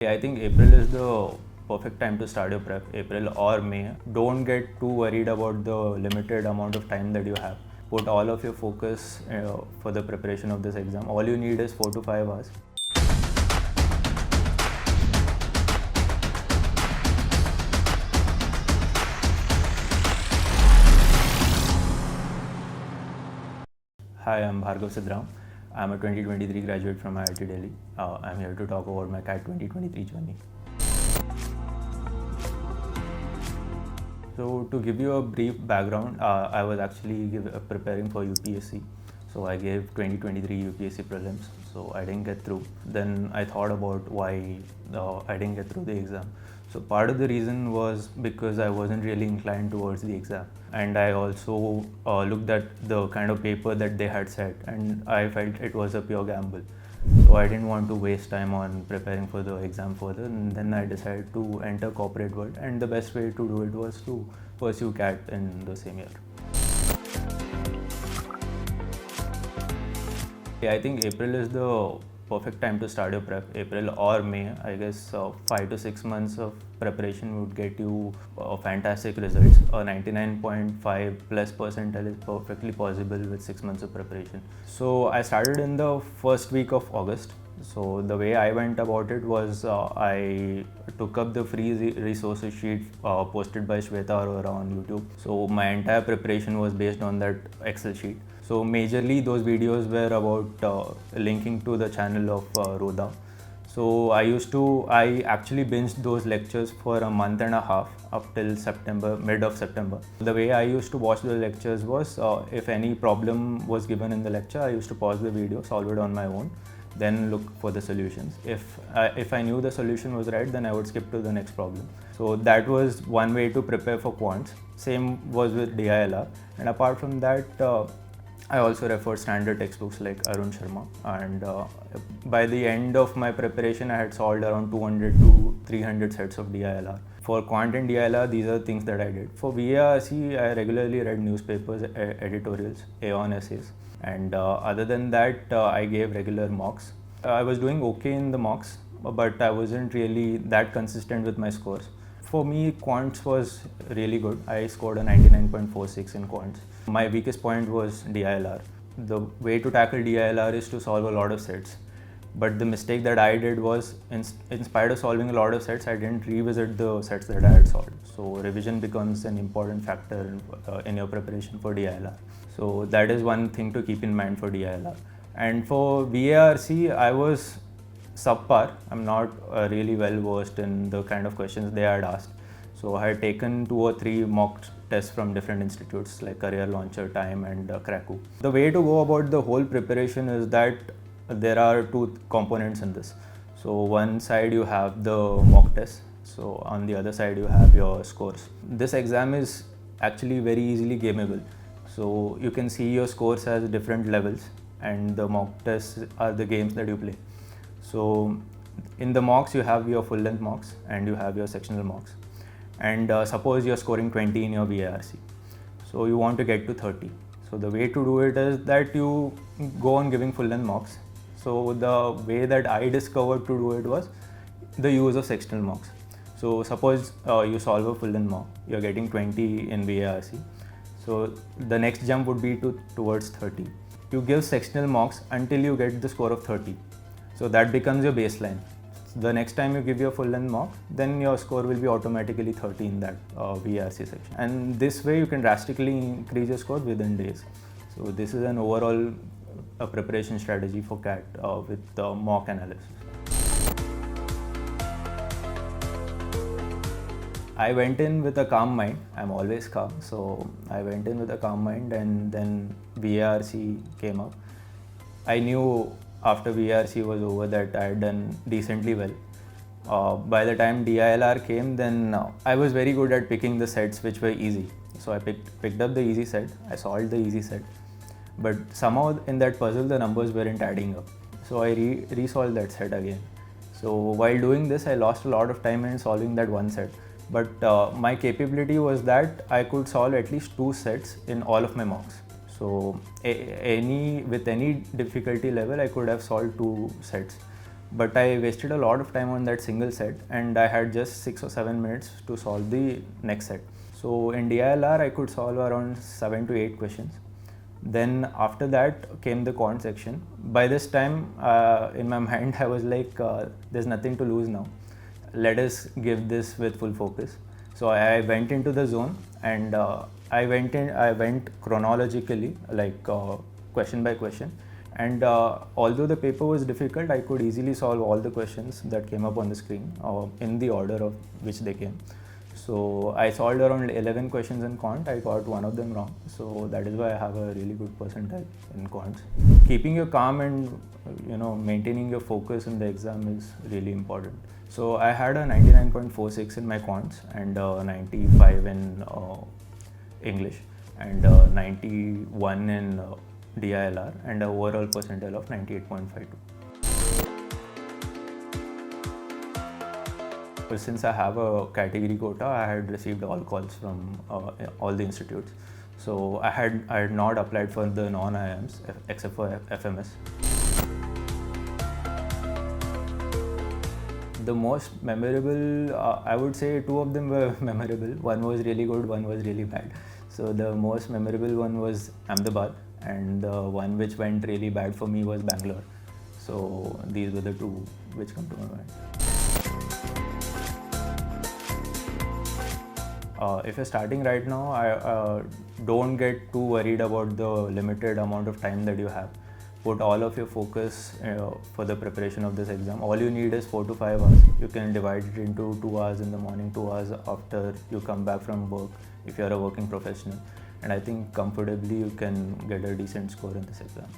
I think April is the perfect time to start your prep, April or May. Don't get too worried about the limited amount of time that you have. Put all of your focus for the preparation of this exam. All you need is 4 to 5 hours. Hi, I'm Bhargav Sidram. I'm a 2023 graduate from IIT Delhi. I'm here to talk about my CAT 2023 journey. So to give you a brief background, I was actually preparing for UPSC. So I gave 2023 UPSC prelims. So I didn't get through. Then I thought about why I didn't get through the exam. So part of the reason was because I wasn't really inclined towards the exam. And I also looked at the kind of paper that they had set, and I felt it was a pure gamble. So I didn't want to waste time on preparing for the exam further, and then I decided to enter corporate world, and the best way to do it was to pursue CAT in the same year. I think April is the perfect time to start your prep, April or May. I guess 5 to 6 months of preparation would get you fantastic results. A 99.5 plus percentile is perfectly possible with 6 months of preparation. So I started in the first week of August. So the way I went about it was I took up the free resources sheet posted by Shweta Arora on YouTube. So my entire preparation was based on that Excel sheet. So majorly those videos were about linking to the channel of Rodha. So I actually binged those lectures for a month and a half up till September, mid of September. The way I used to watch the lectures was if any problem was given in the lecture, I used to pause the video, solve it on my own, then look for the solutions. If I knew the solution was right, then I would skip to the next problem. So that was one way to prepare for quants. Same was with DILR. And apart from that, I also referred standard textbooks like Arun Sharma, and by the end of my preparation I had solved around 200 to 300 sets of DILR. For Quant and DILR, these are things that I did. For VARC, I regularly read newspapers, editorials, Aeon essays, and other than that I gave regular mocks. I was doing okay in the mocks, but I wasn't really that consistent with my scores. For me, quants was really good. I scored a 99.46 in quants. My weakest point was DILR. The way to tackle DILR is to solve a lot of sets. But the mistake that I did was, in spite of solving a lot of sets, I didn't revisit the sets that I had solved. So revision becomes an important factor in your preparation for DILR. So that is one thing to keep in mind for DILR. And for VARC, I was subpar. I'm not really well versed in the kind of questions they had asked. So I had taken 2 or 3 mock tests from different institutes like Career Launcher, Time and Krakow. The way to go about the whole preparation is that there are 2 components in this. So one side you have the mock test. So on the other side you have your scores. This exam is actually very easily gameable. So you can see your scores as different levels, and the mock tests are the games that you play. So in the mocks you have your full length mocks and you have your sectional mocks. And suppose you're scoring 20 in your VARC. So you want to get to 30. So the way to do it is that you go on giving full length mocks. So the way that I discovered to do it was the use of sectional mocks. So suppose you solve a full length mock, you're getting 20 in VARC. So the next jump would be towards 30. You give sectional mocks until you get the score of 30. So that becomes your baseline. The next time you give your full length mock, then your score will be automatically 30 in that VARC section. And this way you can drastically increase your score within days. So this is an overall preparation strategy for CAT with mock analysis. I went in with a calm mind. I'm always calm. So I went in with a calm mind, and then VARC came up. I knew after VARC was over that I had done decently well. By the time DILR came, then I was very good at picking the sets which were easy. So I picked up the easy set, I solved the easy set, but somehow in that puzzle the numbers weren't adding up. So I resolved that set again. So while doing this, I lost a lot of time in solving that one set. But my capability was that I could solve at least 2 sets in all of my mocks. So with any difficulty level, I could have solved 2 sets. but I wasted a lot of time on that single set, and I had just 6 or 7 minutes to solve the next set. So in DILR, I could solve around 7 to 8 questions. Then after that came the quant section. By this time, in my mind, I was like, there's nothing to lose now. Let us give this with full focus. So I went into the zone, and I went chronologically, like question by question. And although the paper was difficult, I could easily solve all the questions that came up on the screen in the order of which they came. So I solved around 11 questions in quant. I got one of them wrong. So that is why I have a really good percentile in quants. Keeping your calm and maintaining your focus in the exam is really important. So I had a 99.46 in my quants and 95 in English and 91 in DILR and an overall percentile of 98.52. Since I have a category quota, I had received all calls from all the institutes. So I had not applied for the non-IIMs except for FMS. The most memorable, I would say two of them were memorable. One was really good, one was really bad. So the most memorable one was Ahmedabad, and the one which went really bad for me was Bangalore. So these were the two which come to my mind. If you're starting right now, don't get too worried about the limited amount of time that you have. Put all of your focus for the preparation of this exam. All you need is 4 to 5 hours. You can divide it into 2 hours in the morning, 2 hours after you come back from work if you're a working professional. And I think comfortably you can get a decent score in this exam.